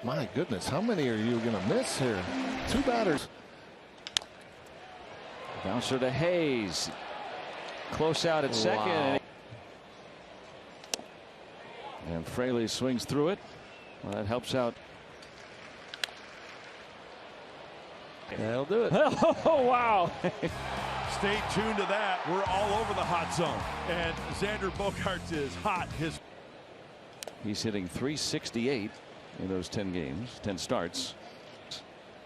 My goodness, how many are you going to miss here? Two batters. Bouncer to Hayes. Close out at second. Wow. And Fraley swings through it. Well, that helps out. That'll do it. Oh, wow. Stay tuned to that. We're all over the hot zone. And Xander Bogaerts is hot. He's hitting .368 in those 10 games, 10 starts.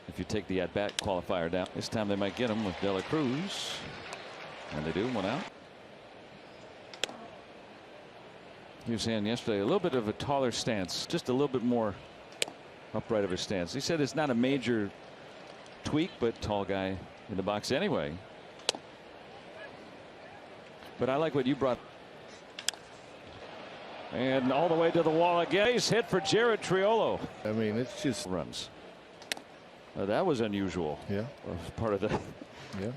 If you take the at-bat qualifier down, this time they might get him with De La Cruz. And they do, one out. He was saying yesterday a little bit of a taller stance, just a little bit more upright of a stance. He said it's not a major tweak, but tall guy in the box anyway. But I like what you brought. And all the way to the wall again. He's hit for Jared Triolo. I mean, it's just runs. That was unusual. Yeah. Part of the. Yeah.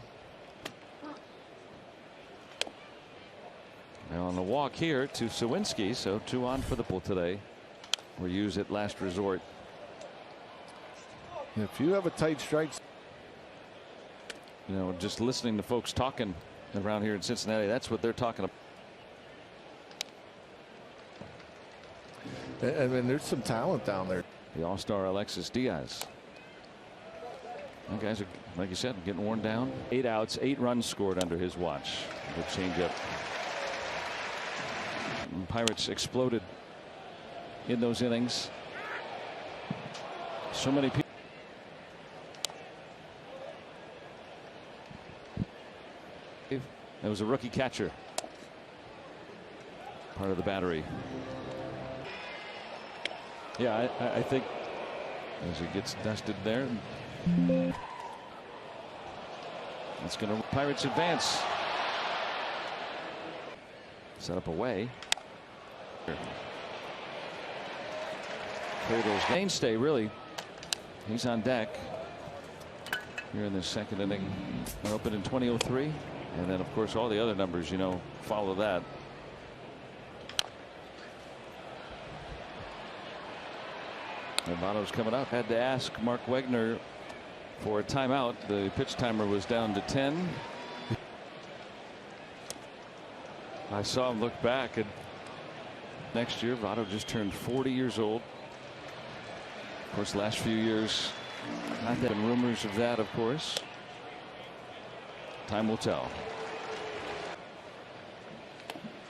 Now on the walk here to Sawinski, so 2 on for the pull today. Were used at last resort. If you have a tight strike, you know, just listening to folks talking around here in Cincinnati, that's what they're talking about. I mean, there's some talent down there. The all-star Alexis Diaz. You guys are, like you said, getting worn down. 8 outs, 8 runs scored under his watch. The changeup. Pirates exploded in those innings. So many people. It was a rookie catcher. Part of the battery. Yeah, I think as he gets dusted there. That's going to Pirates advance. Set up away. Cradle's mainstay, really. He's on deck here in the second inning. Opened in 2003. And then, of course, all the other numbers, you know, follow that. And Votto's coming up. Had to ask Mark Wegner for a timeout. The pitch timer was down to 10. I saw him look back, and next year Votto just turned 40 years old. Of course, last few years, not that rumors of that, of course. Time will tell.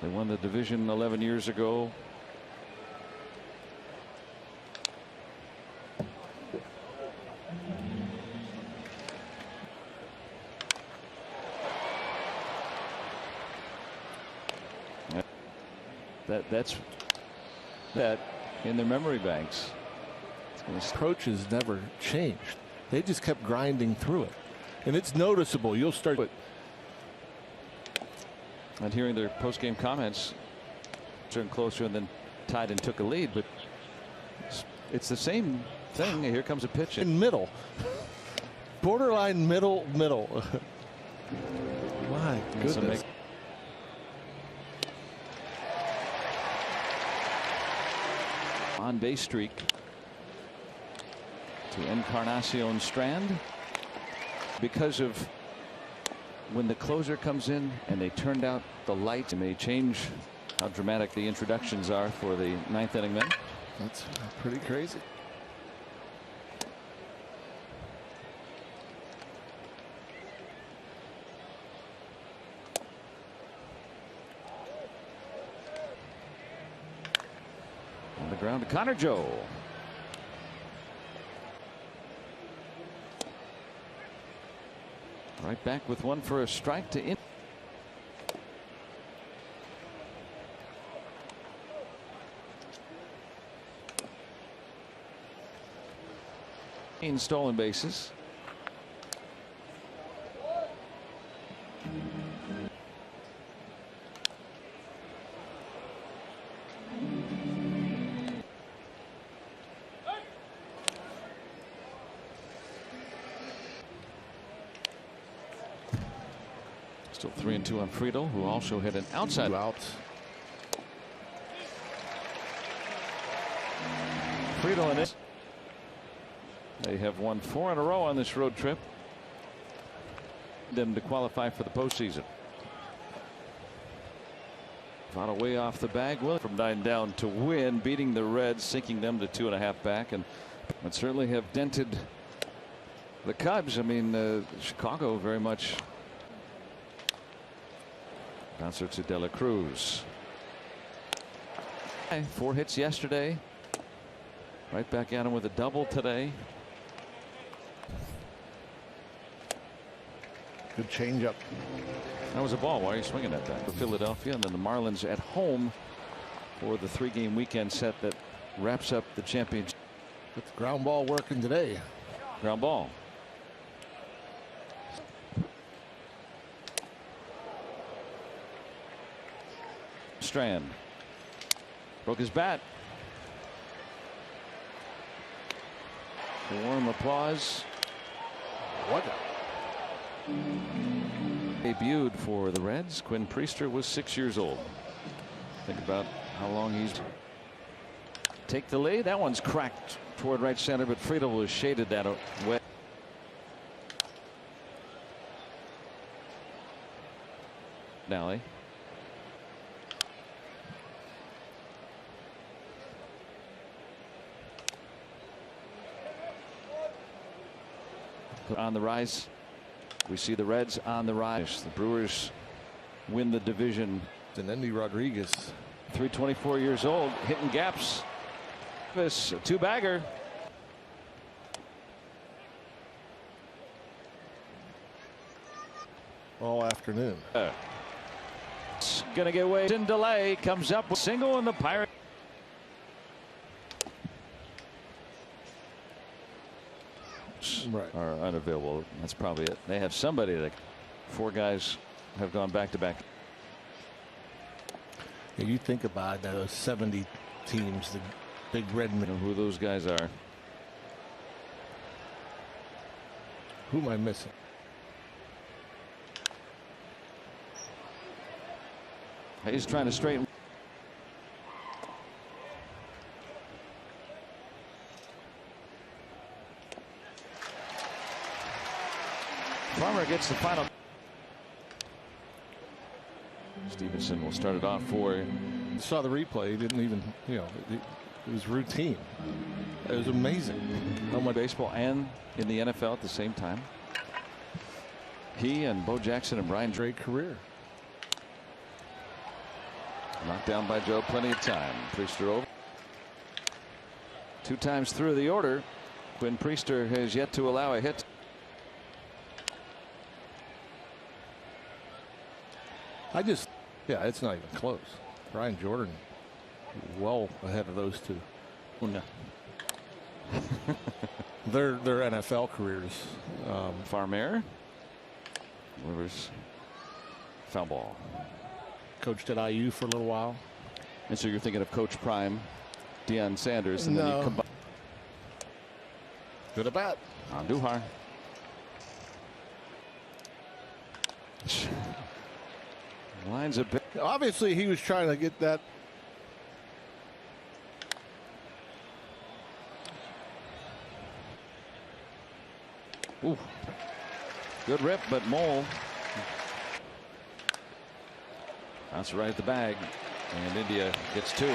They won the division 11 years ago. That's that in their memory banks. Approaches never changed. They just kept grinding through it. And it's noticeable. You'll start with. And hearing their post-game comments, turned closer and then tied and took a lead. But it's the same thing. Here comes a pitch in middle. Borderline middle. My goodness. On base streak to Encarnacion Strand. Because of when the closer comes in and they turned out the lights, it may change how dramatic the introductions are for the 9th inning men. That's pretty crazy. On the ground to Connor Joe. Right back with one for a strike to in. Stolen bases. Still 3-2 on Friedel, who also hit an outside out. Friedel in it. They have won 4 in a row on this road trip. Them to qualify for the postseason. Fought a way off the bag. Well, from 9 down to win, beating the Reds, sinking them to 2.5 back, and would certainly have dented the Cubs. I mean, Chicago very much. Bouncer to De La Cruz. 4 hits yesterday. Right back at him with a double today. Good changeup. That was a ball. Why are you swinging at that? For Philadelphia, and then the Marlins at home for the 3-game weekend set that wraps up the championship. Got the ground ball working today. Ground ball. Strand broke his bat. Warm applause. What? Debuted for the Reds. Quinn Priester was 6 years old. Think about how long he's. Take the lead. That one's cracked toward right center, but Friedel was shaded that way. Nally. On the rise. We see the Reds on the rise. The Brewers win the division. And Andy Rodriguez. 324 years old, hitting gaps. This 2-bagger. All afternoon. It's gonna get away in delay. Comes up with single, and the Pirate. Right. Are unavailable. That's probably it. They have somebody that 4 guys have gone back to back. Yeah, you think about those 70 teams, the big red. You know who those guys are. Who am I missing? He's trying to straighten. Farmer gets the final. Stevenson will start it off for. You saw the replay. He didn't even, it was routine. It was amazing. How much baseball and in the NFL at the same time. He and Bo Jackson and Brian Great career. Knocked down by Joe. Plenty of time. Priester over. 2 times through the order. Quinn Priester has yet to allow a hit. Yeah, it's not even close. Brian Jordan, well ahead of those 2. Oh, no. Their NFL careers. Farmer. Rivers. Foul ball. Coached at IU for a little while. And so you're thinking of Coach Prime, Deion Sanders, and then you combine. Good at bat. Andujar. Lines a bit. Obviously, he was trying to get that. Ooh. Good rip, but Mole. That's right at the bag. And India gets 2.